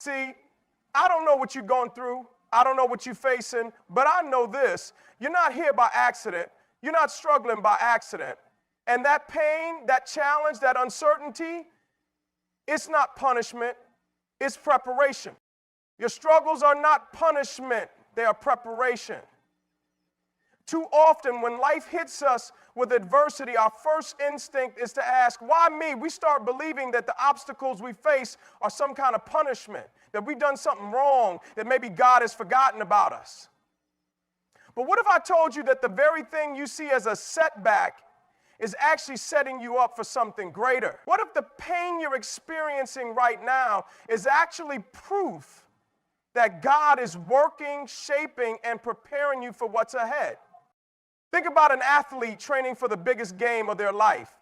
See, I don't know what you're going through. I don't know what you're facing, but I know this. You're not here by accident. You're not struggling by accident. And that pain, that challenge, that uncertainty, it's not punishment, it's preparation. Your struggles are not punishment, they are preparation. Too often when life hits us with adversity, our first instinct is to ask, why me? We start believing that the obstacles we face are some kind of punishment, that we've done something wrong, that maybe God has forgotten about us. But what if I told you that the very thing you see as a setback is actually setting you up for something greater? What if the pain you're experiencing right now is actually proof that God is working, shaping, and preparing you for what's ahead? Think about an athlete training for the biggest game of their life.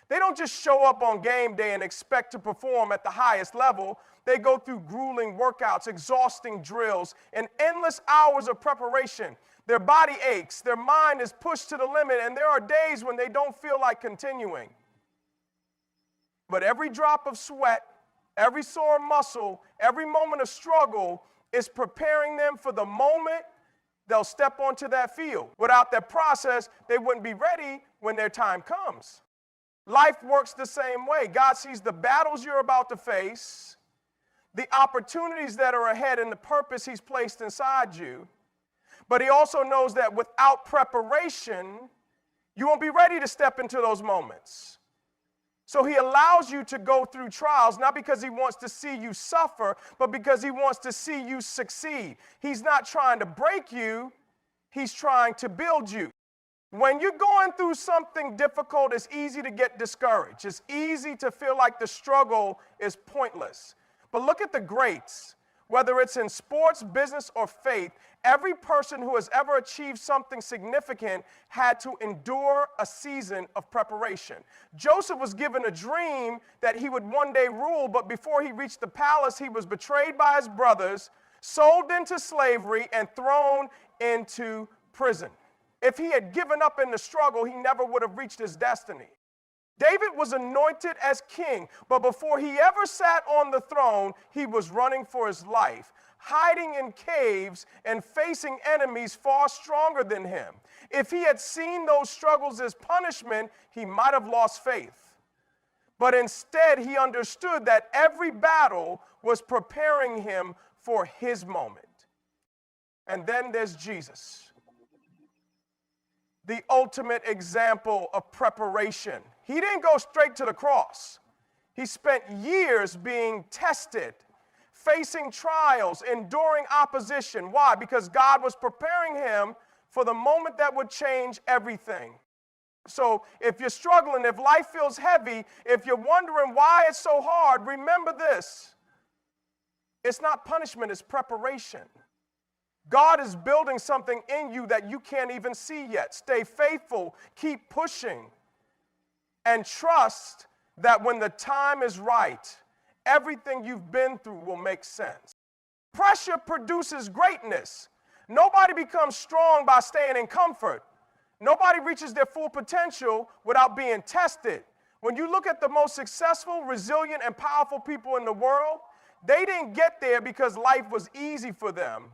They don't just show up on game day and expect to perform at the highest level. They go through grueling workouts, exhausting drills, and endless hours of preparation. Their body aches, their mind is pushed to the limit, and there are days when they don't feel like continuing. But every drop of sweat, every sore muscle, every moment of struggle is preparing them for the moment they'll step onto that field. Without that process, they wouldn't be ready when their time comes. Life works the same way. God sees the battles you're about to face, the opportunities that are ahead, and the purpose He's placed inside you. But He also knows that without preparation, you won't be ready to step into those moments. So He allows you to go through trials, not because He wants to see you suffer, but because He wants to see you succeed. He's not trying to break you, He's trying to build you. When you're going through something difficult, it's easy to get discouraged. It's easy to feel like the struggle is pointless. But look at the greats. Whether it's in sports, business, or faith, every person who has ever achieved something significant had to endure a season of preparation. Joseph was given a dream that he would one day rule, but before he reached the palace, he was betrayed by his brothers, sold into slavery, and thrown into prison. If he had given up in the struggle, he never would have reached his destiny. David was anointed as king, but before he ever sat on the throne, he was running for his life, hiding in caves and facing enemies far stronger than him. If he had seen those struggles as punishment, he might have lost faith. But instead, he understood that every battle was preparing him for his moment. And then there's Jesus, the ultimate example of preparation. He didn't go straight to the cross. He spent years being tested, facing trials, enduring opposition. Why? Because God was preparing him for the moment that would change everything. So if you're struggling, if life feels heavy, if you're wondering why it's so hard, remember this. It's not punishment, it's preparation. God is building something in you that you can't even see yet. Stay faithful, keep pushing, and trust that when the time is right, everything you've been through will make sense. Pressure produces greatness. Nobody becomes strong by staying in comfort. Nobody reaches their full potential without being tested. When you look at the most successful, resilient, and powerful people in the world, they didn't get there because life was easy for them.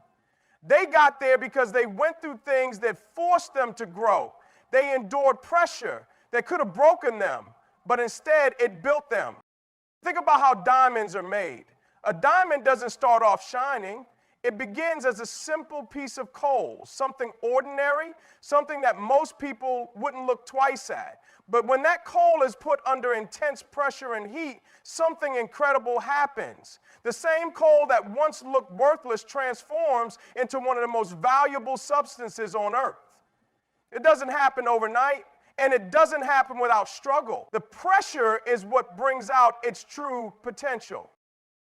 They got there because they went through things that forced them to grow. They endured pressure that could have broken them, but instead it built them. Think about how diamonds are made. A diamond doesn't start off shining. It begins as a simple piece of coal, something ordinary, something that most people wouldn't look twice at. But when that coal is put under intense pressure and heat, something incredible happens. The same coal that once looked worthless transforms into one of the most valuable substances on earth. It doesn't happen overnight, and it doesn't happen without struggle. The pressure is what brings out its true potential.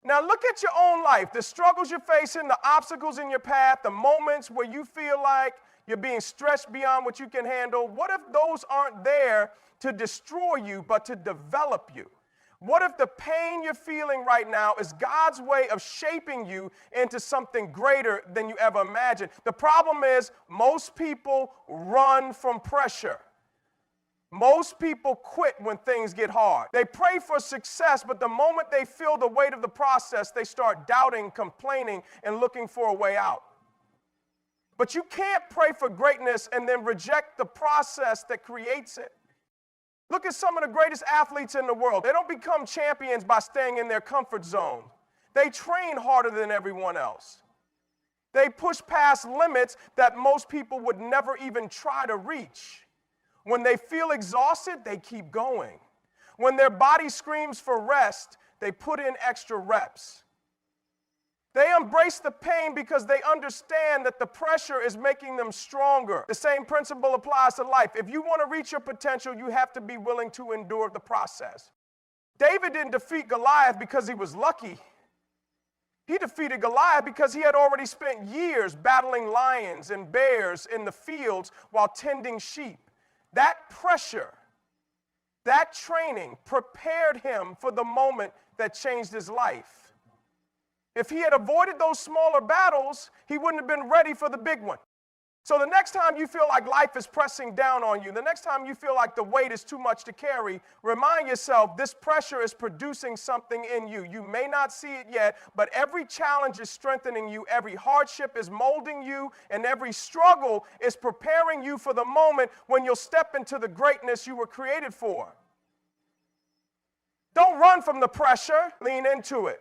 Now look at your own life, the struggles you're facing, the obstacles in your path, the moments where you feel like you're being stretched beyond what you can handle. What if those aren't there to destroy you, but to develop you? What if the pain you're feeling right now is God's way of shaping you into something greater than you ever imagined? The problem is most people run from pressure. Most people quit when things get hard. They pray for success, but the moment they feel the weight of the process, they start doubting, complaining, and looking for a way out. But you can't pray for greatness and then reject the process that creates it. Look at some of the greatest athletes in the world. They don't become champions by staying in their comfort zone. They train harder than everyone else. They push past limits that most people would never even try to reach. When they feel exhausted, they keep going. When their body screams for rest, they put in extra reps. They embrace the pain because they understand that the pressure is making them stronger. The same principle applies to life. If you want to reach your potential, you have to be willing to endure the process. David didn't defeat Goliath because he was lucky. He defeated Goliath because he had already spent years battling lions and bears in the fields while tending sheep. That pressure, that training prepared him for the moment that changed his life. If he had avoided those smaller battles, he wouldn't have been ready for the big one. So the next time you feel like life is pressing down on you, the next time you feel like the weight is too much to carry, remind yourself this pressure is producing something in you. You may not see it yet, but every challenge is strengthening you, every hardship is molding you, and every struggle is preparing you for the moment when you'll step into the greatness you were created for. Don't run from the pressure, lean into it.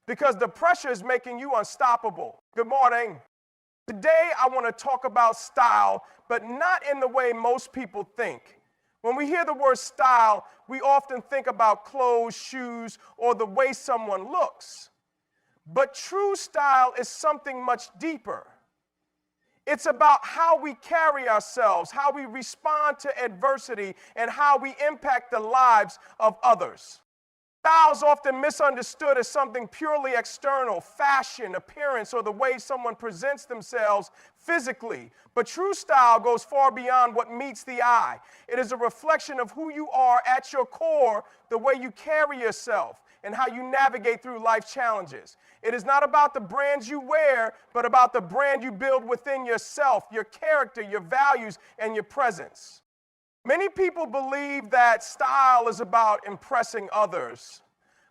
Because the pressure is making you unstoppable. Good morning. Today, I want to talk about style, but not in the way most people think. When we hear the word style, we often think about clothes, shoes, or the way someone looks. But true style is something much deeper. It's about how we carry ourselves, how we respond to adversity, and how we impact the lives of others. Style is often misunderstood as something purely external, fashion, appearance, or the way someone presents themselves physically. But true style goes far beyond what meets the eye. It is a reflection of who you are at your core, the way you carry yourself, and how you navigate through life's challenges. It is not about the brands you wear, but about the brand you build within yourself, your character, your values, and your presence. Many people believe that style is about impressing others,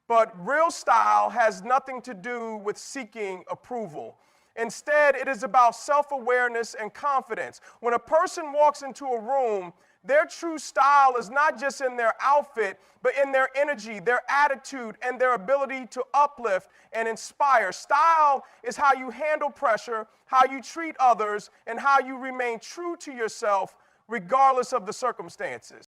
but real style has nothing to do with seeking approval. Instead, it is about self-awareness and confidence. When a person walks into a room, their true style is not just in their outfit, but in their energy, their attitude, and their ability to uplift and inspire. Style is how you handle pressure, how you treat others, and how you remain true to yourself regardless of the circumstances.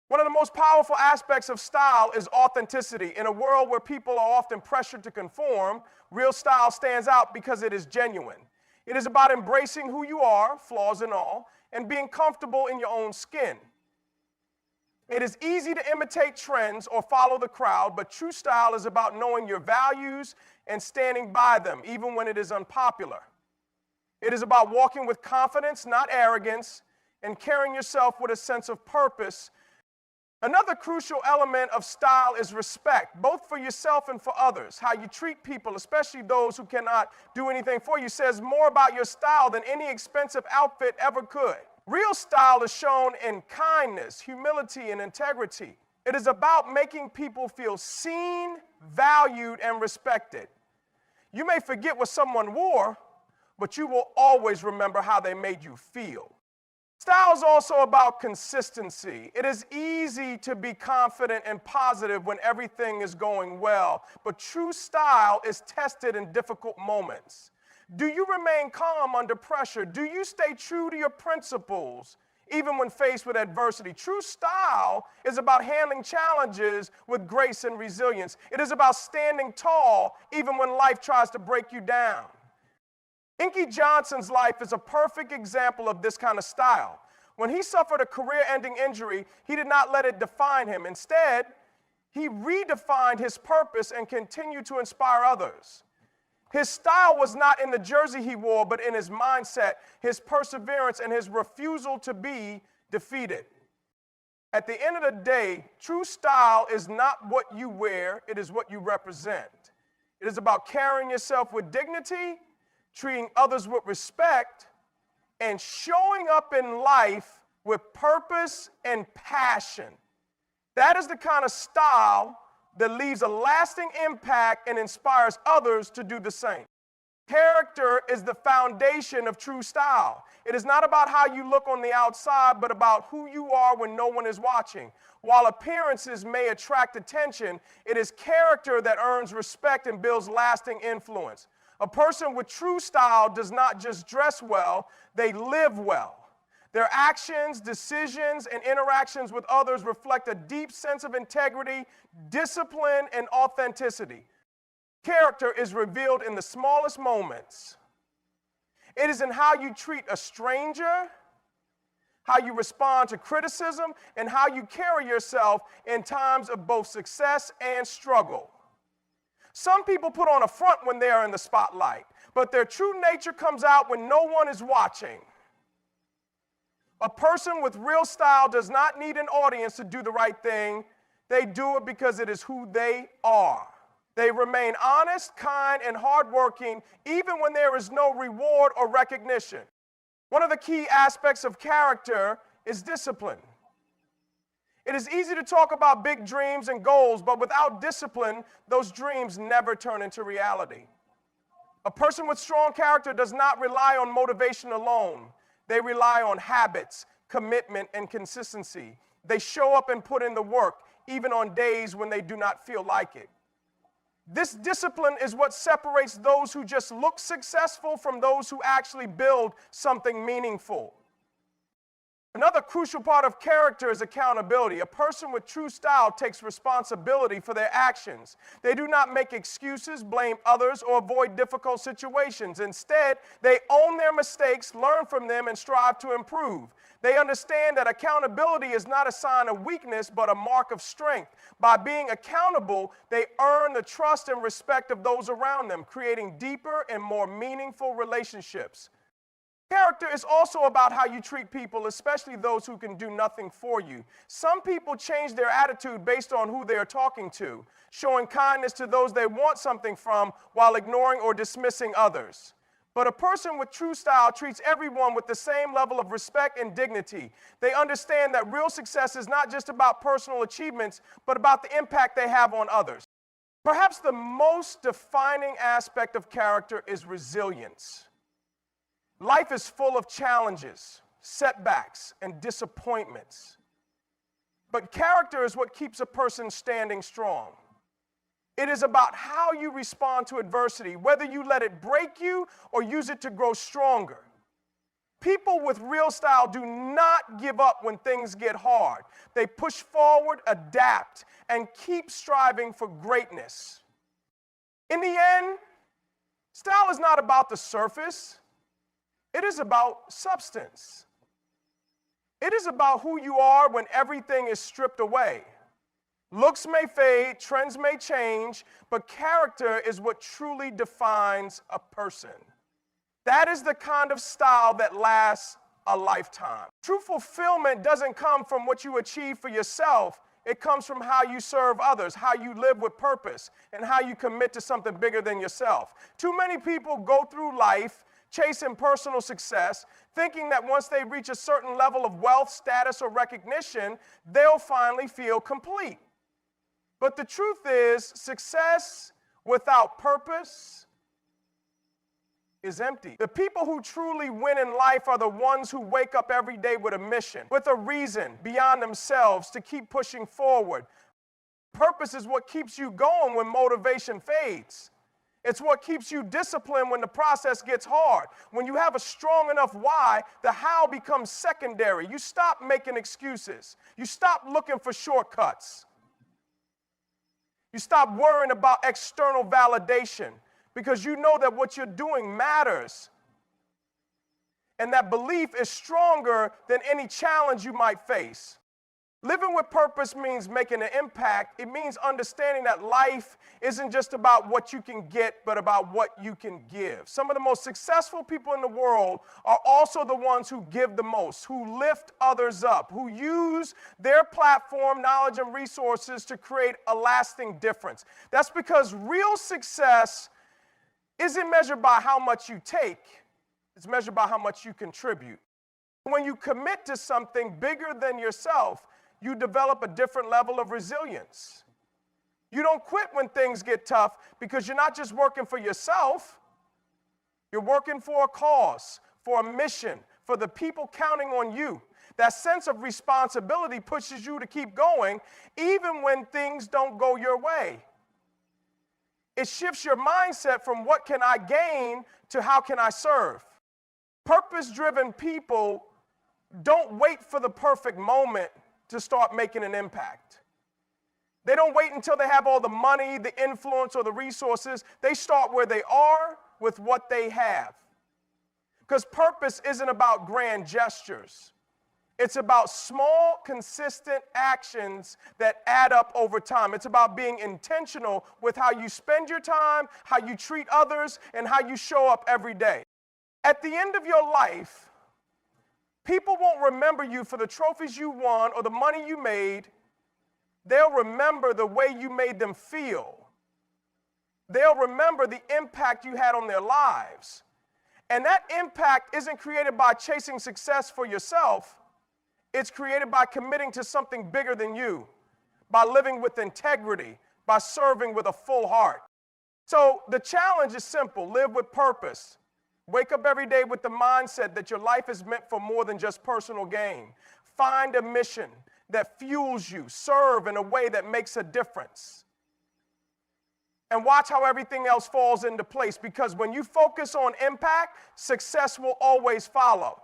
One of the most powerful aspects of style is authenticity. In a world where people are often pressured to conform, real style stands out because it is genuine. It is about embracing who you are, flaws and all, and being comfortable in your own skin. It is easy to imitate trends or follow the crowd, but true style is about knowing your values and standing by them, even when it is unpopular. It is about walking with confidence, not arrogance, and carrying yourself with a sense of purpose. Another crucial element of style is respect, both for yourself and for others. How you treat people, especially those who cannot do anything for you, says more about your style than any expensive outfit ever could. Real style is shown in kindness, humility, and integrity. It is about making people feel seen, valued, and respected. You may forget what someone wore, but you will always remember how they made you feel. Style is also about consistency. It is easy to be confident and positive when everything is going well, but true style is tested in difficult moments. Do you remain calm under pressure? Do you stay true to your principles, even when faced with adversity? True style is about handling challenges with grace and resilience. It is about standing tall, even when life tries to break you down. Inky Johnson's life is a perfect example of this kind of style. When he suffered a career-ending injury, he did not let it define him. Instead, he redefined his purpose and continued to inspire others. His style was not in the jersey he wore, but in his mindset, his perseverance, and his refusal to be defeated. At the end of the day, true style is not what you wear, it is what you represent. It is about carrying yourself with dignity, treating others with respect, and showing up in life with purpose and passion. That is the kind of style that leaves a lasting impact and inspires others to do the same. Character is the foundation of true style. It is not about how you look on the outside, but about who you are when no one is watching. While appearances may attract attention, it is character that earns respect and builds lasting influence. A person with true style does not just dress well, they live well. Their actions, decisions, and interactions with others reflect a deep sense of integrity, discipline, and authenticity. Character is revealed in the smallest moments. It is in how you treat a stranger, how you respond to criticism, and how you carry yourself in times of both success and struggle. Some people put on a front when they are in the spotlight, but their true nature comes out when no one is watching. A person with real style does not need an audience to do the right thing. They do it because it is who they are. They remain honest, kind, and hardworking even when there is no reward or recognition. One of the key aspects of character is discipline. It is easy to talk about big dreams and goals, but without discipline, those dreams never turn into reality. A person with strong character does not rely on motivation alone. They rely on habits, commitment, and consistency. They show up and put in the work, even on days when they do not feel like it. This discipline is what separates those who just look successful from those who actually build something meaningful. Another crucial part of character is accountability. A person with true style takes responsibility for their actions. They do not make excuses, blame others, or avoid difficult situations. Instead, they own their mistakes, learn from them, and strive to improve. They understand that accountability is not a sign of weakness, but a mark of strength. By being accountable, they earn the trust and respect of those around them, creating deeper and more meaningful relationships. Character is also about how you treat people, especially those who can do nothing for you. Some people change their attitude based on who they are talking to, showing kindness to those they want something from while ignoring or dismissing others. But a person with true style treats everyone with the same level of respect and dignity. They understand that real success is not just about personal achievements, but about the impact they have on others. Perhaps the most defining aspect of character is resilience. Life is full of challenges, setbacks, and disappointments. But character is what keeps a person standing strong. It is about how you respond to adversity, whether you let it break you or use it to grow stronger. People with real style do not give up when things get hard. They push forward, adapt, and keep striving for greatness. In the end, style is not about the surface. It is about substance. It is about who you are when everything is stripped away. Looks may fade, trends may change, but character is what truly defines a person. That is the kind of style that lasts a lifetime. True fulfillment doesn't come from what you achieve for yourself. It comes from how you serve others, how you live with purpose, and how you commit to something bigger than yourself. Too many people go through life chasing personal success, thinking that once they reach a certain level of wealth, status, or recognition, they'll finally feel complete. But the truth is, success without purpose is empty. The people who truly win in life are the ones who wake up every day with a mission, with a reason beyond themselves to keep pushing forward. Purpose is what keeps you going when motivation fades. It's what keeps you disciplined when the process gets hard. When you have a strong enough why, the how becomes secondary. You stop making excuses. You stop looking for shortcuts. You stop worrying about external validation because you know that what you're doing matters. And that belief is stronger than any challenge you might face. Living with purpose means making an impact. It means understanding that life isn't just about what you can get, but about what you can give. Some of the most successful people in the world are also the ones who give the most, who lift others up, who use their platform, knowledge, and resources to create a lasting difference. That's because real success isn't measured by how much you take. It's measured by how much you contribute. When you commit to something bigger than yourself, you develop a different level of resilience. You don't quit when things get tough because you're not just working for yourself. You're working for a cause, for a mission, for the people counting on you. That sense of responsibility pushes you to keep going even when things don't go your way. It shifts your mindset from what can I gain to how can I serve. Purpose-driven people don't wait for the perfect moment to start making an impact. They don't wait until they have all the money, the influence, or the resources. They start where they are with what they have. Because purpose isn't about grand gestures. It's about small, consistent actions that add up over time. It's about being intentional with how you spend your time, how you treat others, and how you show up every day. At the end of your life, people won't remember you for the trophies you won or the money you made. They'll remember the way you made them feel. They'll remember the impact you had on their lives. And that impact isn't created by chasing success for yourself. It's created by committing to something bigger than you, by living with integrity, by serving with a full heart. So the challenge is simple: live with purpose. Wake up every day with the mindset that your life is meant for more than just personal gain. Find a mission that fuels you. Serve in a way that makes a difference. And watch how everything else falls into place, because when you focus on impact, success will always follow.